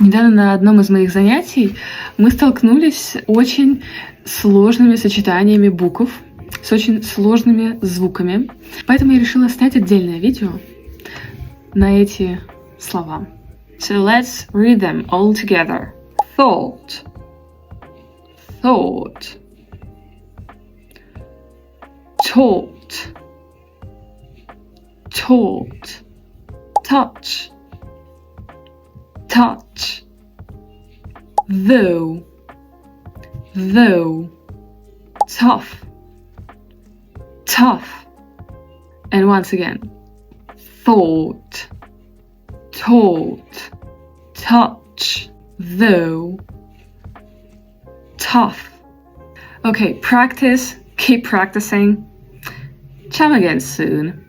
Недавно на одном из моих занятий мы столкнулись с очень сложными сочетаниями букв, с очень сложными звуками. Поэтому я решила снять отдельное видео на эти слова. So let's read them all together. Thought, thought, taught, taught, touch, touch, though, though, tough, tough, and once again, thought, taught, touch, though, tough. Okay, practice, keep practicing. Come again soon.